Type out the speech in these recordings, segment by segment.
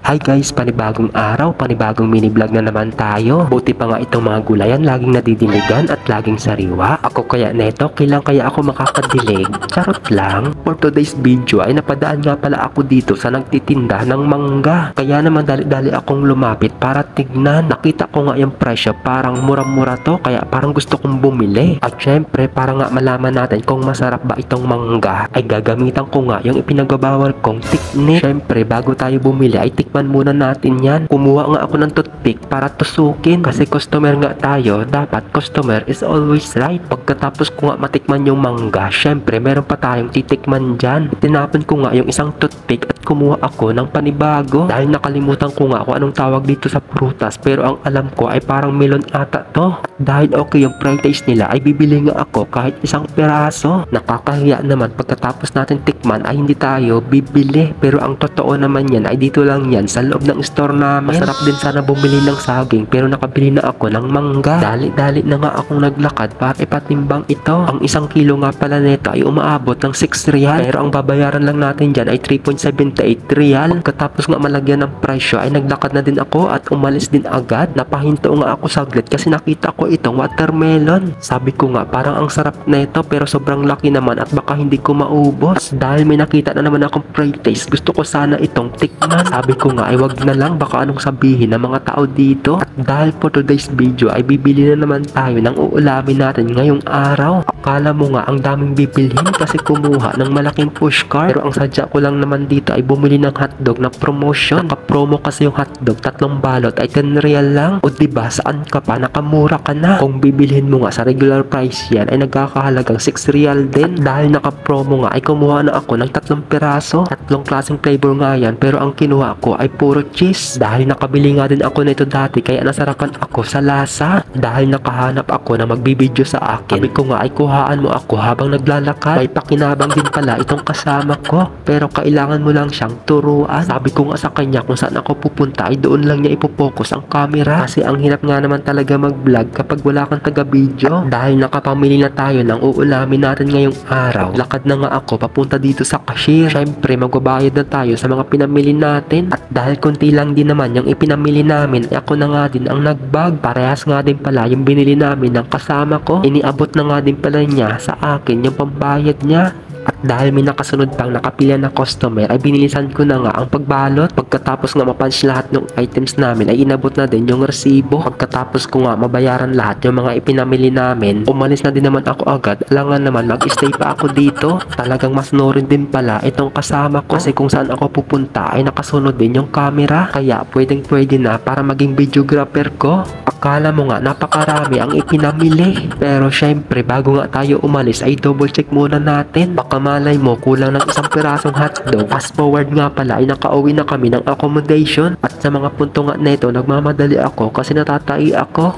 Hi guys, panibagong araw, panibagong mini vlog na naman tayo. Buti pa nga itong mga gulayan laging nadidiligan at laging sariwa. Ako kaya neto, kailan kaya ako makakadilig? Charot lang. For today's video ay napadaan nga pala ako dito sa nagtitinda ng mangga. Kaya naman dali-dali akong lumapit para tignan. Nakita ko nga yung presyo, parang mura-mura to, kaya parang gusto kong bumili. At syempre, para nga malaman natin kung masarap ba itong mangga, ay gagamitan ko nga yung ipinagbabawal kong tiknik. Syempre, bago tayo bumili ay tikman muna natin yan. Kumuha nga ako ng toothpick para tusukin kasi customer nga tayo, dapat customer is always right. Pagkatapos ko nga matikman yung mangga, syempre meron pa tayong titikman dyan. Tinapon ko nga yung isang toothpick at kumuha ako ng panibago dahil nakalimutan ko nga kung anong tawag dito sa prutas, pero ang alam ko ay parang melon ata to. Dahil okay yung price nila ay bibili nga ako kahit isang piraso. Nakakahiya naman pagkatapos natin tikman ay hindi tayo bibili, pero ang totoo naman yan ay dito lang yan sa loob ng store namin. Masarap din sana bumili ng saging, pero nakabili na ako ng mangga. Dali-dali na nga akong naglakad para ipatimbang ito. Ang isang kilo nga pala nito ay umaabot ng 6 real, pero ang babayaran lang natin dyan ay 3.78 real. Katapos nga malagyan ng presyo ay naglakad na din ako at umalis din agad. Napahinto nga ako saglit kasi nakita ko itong watermelon. Sabi ko nga parang ang sarap nito, pero sobrang laki naman at baka hindi ko maubos. Dahil may nakita na naman akong pre-taste, gusto ko sana itong tikman. Sabi ko nga ay wag na lang, baka anong sabihin ng mga tao dito. At dahil for today's video ay bibili na naman tayo ng uulamin natin ngayong araw. Akala mo nga ang daming bibilhin kasi kumuha ng malaking pushcart, pero ang sadya ko lang naman dito ay bumili ng hotdog na promotion. Naka-promo kasi yung hotdog, 3 balot ay 10 real lang. O diba, saan ka pa, nakamura ka na. Kung bibilhin mo nga sa regular price yan ay nagkakahalagang 6 real din. Dahil naka-promo nga ay kumuha na ako ng 3 piraso. 3 klaseng flavor nga yan, pero ang kinuha ko ay puro cheese. Dahil nakabili nga din ako nito dati, kaya nasarapan ako sa lasa. Dahil nakahanap ako na magbibideo sa akin, sabi ko nga ay kuhaan mo ako habang naglalakad. May pakinabang din pala itong kasama ko, pero kailangan mo lang siyang turuan. Sabi ko nga sa kanya kung saan ako pupunta ay doon lang niya ipopokus ang camera, kasi ang hirap nga naman talaga mag-vlog kapag wala kang taga-video. Dahil nakapamili na tayo ng uulamin natin ngayong araw, lakad na nga ako papunta dito sa cashier. Syempre magbabayad na tayo sa mga pinamili natin, at dahil konti lang din naman yung ipinamili namin, ako na nga din ang nagbag. Parehas nga din pala yung binili namin ng kasama ko. Iniabot na nga din pala niya sa akin yung pambayad niya. At dahil may nakasunod pang nakapila na customer ay binilisan ko na nga ang pagbalot. Pagkatapos nga mapunch lahat ng items namin ay inabot na din yung resibo. Pagkatapos ko nga mabayaran lahat yung mga ipinamili namin, umalis na din naman ako agad. Alangan naman mag-stay pa ako dito. Talagang mas norin din pala itong kasama ko, kasi kung saan ako pupunta ay nakasunod din yung camera. Kaya pwedeng pwede na para maging videographer ko. Akala mo nga napakarami ang ipinamili, pero syempre bago nga tayo umalis ay double check muna natin. Baka malay mo kulang ng isang pirasong hotdog. Fast forward nga pala ay nakauwi na kami ng accommodation, at sa mga punto nga neto nagmamadali ako kasi natatai ako.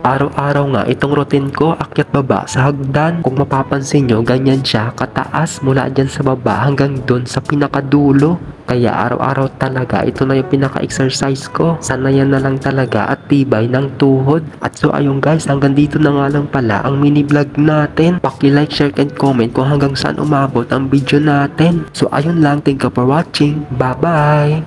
Araw-araw nga itong routine ko, akyat baba sa hagdan. Kung mapapansin nyo, ganyan siya kataas mula dyan sa baba hanggang dun sa pinakadulo. Kaya araw-araw talaga ito na yung pinaka-exercise ko. Sanayan na lang talaga at tibay ng tuhod. At so ayun guys, hanggang dito na nga lang pala ang mini vlog natin. Paki-like, share and comment kung hanggang saan umabot ang video natin. So ayun lang, thank you for watching. Bye bye!